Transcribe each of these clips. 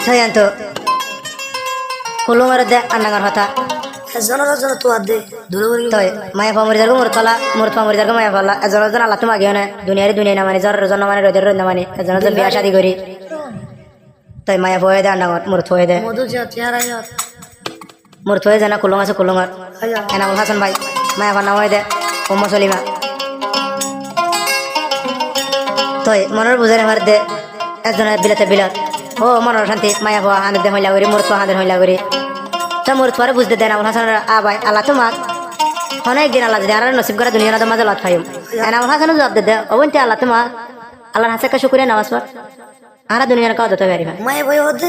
Sayanto kulungar de anangar hota জন তো আদে দূরে বলি toy maya pamuri dargo murtala dargo maya pala ejono jon Allah tuma gione dunia na mani jor jon mani roder na mani ejono jon biya shadi gori toy maya boye de anangar murthoye de মধু যা চেহারা যা murthoye jana kulungar আয়া enamul hasan bhai maya bana hoye de ummu solima toy monor bujare mar de ejono bilate bilat ও মনের শান্তি মায়া বাবা হাঁদের দে হইলা করি মূর্খ হাঁদের হইলা করি তা মূর্খরে বুঝতে দেন আমার হাসান আবাই আল্লাহ তোমাক অনেক দিন আল্লাহ যদি আর নসিব করে দুনিয়া না মাঝে লত খাইম আমার হাসানও জবাব দে অবন্তি আল্লাহ তোমাক আল্লাহর হাসে কা শুকরিয়া নামাজ পড় আর দুনিয়ার কাও দতে পারি মায়ে বই হতে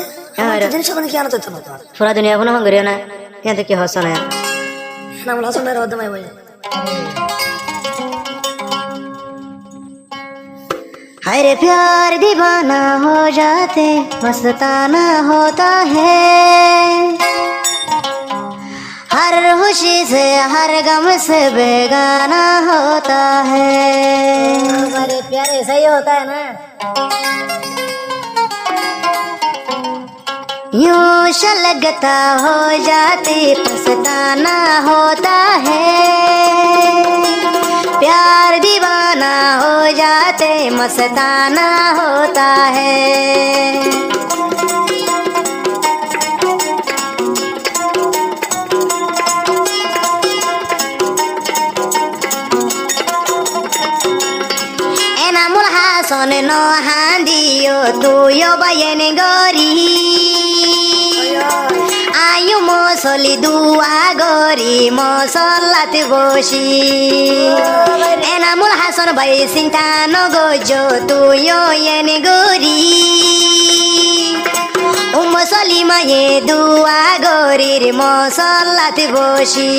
দিন সব কি আনতে তো না পুরা দুনিয়া কোনো হঙ্গরিয়া না এতে কি হস না নাম হাসান ভাই হতে মায়ে বই हाय रे प्यार दीवाना हो जाते मस्ताना होता है हर खुशी से हर गम से बेगाना होता है हमारे प्यार ऐसा ही होता है ना यूं शलगता हो जाती पछताना होता है प्यार दीवाना हो जाते मस्ताना होता है एनामुल हासन नो हांदियो तुयो बयन गरी आयु मसली दुआ गरी मसल्लात बसी एनामुल हासन भाई चिंता नगजो तुयो एन गरी मुसलिमा ये दुआ गरी मसल्लात बसी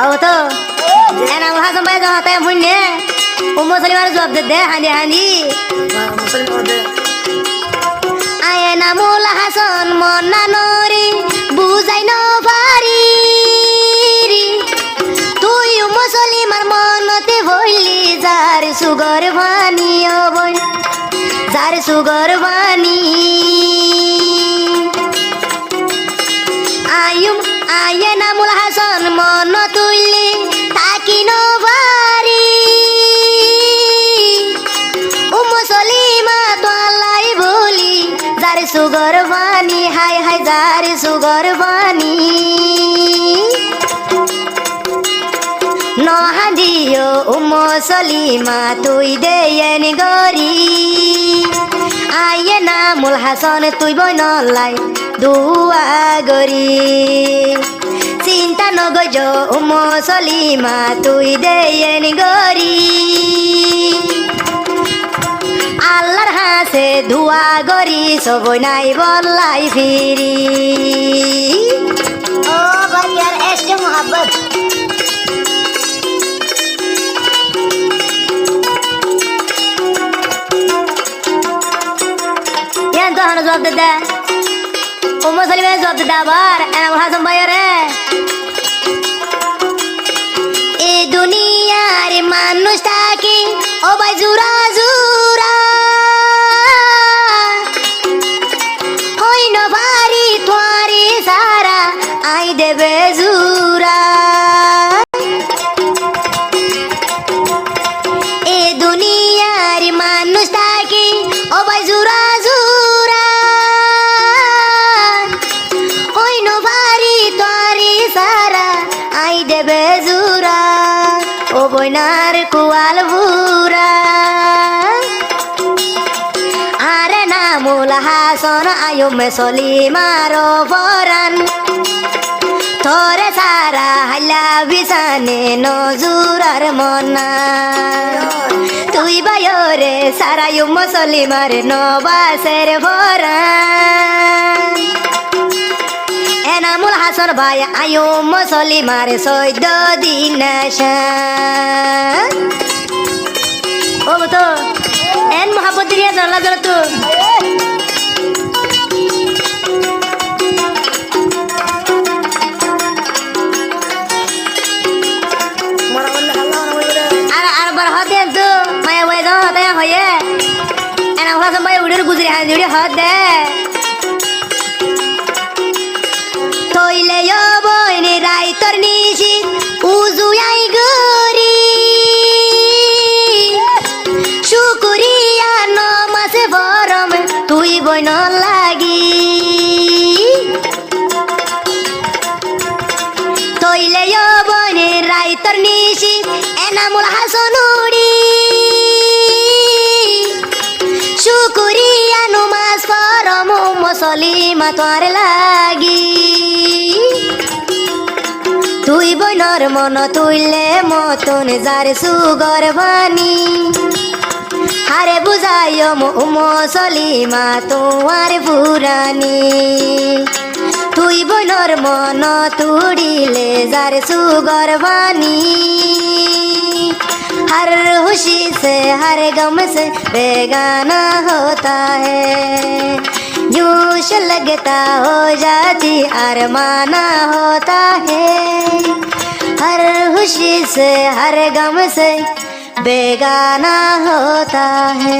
Oh tuh, enak lah sampai jauh teh punya. Umur selimar jawab deh, handi. মুসলিম হতে Ayah namulah hasan mona nori, buzai no pari. Tuh umur selimar mona te bolli, jar sugar bani obon, jar sugar bani. Ayah namulah hasan mona tulli, taki no pari. Solima toalai boli jari sugar bani hai jari sugar bani no handiyo solima tui deyen gori aye namul hasan tui boy nolai dua gori cinta nogojo solima tui deyen gori আল্লাহর হাসে ধোয়া গরি সবই নাই বললাই ফিরি ও ভাই यार SK মোহাব্বত ইয়ান তো হানো জবাব দে ও মুসলিমে জবাব দে আবার এনামুল হাসান ভাই রে এই দুনিয়ার মানুষটাকে ও ভাই জুরা জুরা দেবে জুরা এ দুনিয়ার মানুষ তাকে ও ভাই জুরা জুরা ওই নভারি তোয়ারি সারা আই দেবে জুরা ও বইনার কুয়াল বুরা আরে নামুল হাসন আয়ো মে সলিমার বরান তোরে সারা হাইলা বিছানে নজুরার মনা তুই বায়রে সারা মুসলিমার নবাসের ভরা এনামুল হাসান ভাই আয়ো মুসলিমার 14 দিন ও তো আল্লাহ জন্য তো মারা বললে আল্লাহ না বলবে আর বার হতে তো মায়া বয়ে দাও হতে হয়ে এনা হলা সবাই উড়ের গুজরি হাত উড়ে হাত দে তইলে বইনে রাইতর নিশি উজুয়াই গরি শুকুরিয়া নমাসে বরম তুই বইন লাগি তইলে বইনে রাইতর নিশি এনামুল হাসনুড়ি শুকুরিয়া নমাজ পরম মুসলিমা তোর লাগি তুই বইনর মন তুইলে মতন যার সুগর বানি হারে বুঝাইও মুসলিমা তোমার পুরানি তুই বইনর মন তুড়িলে যার সুগর বানি हर खुशी से हर गम से बेगाना होता है जोश लगता हो जाती अरमाना होता है हर खुशी से हर गम से बेगाना होता है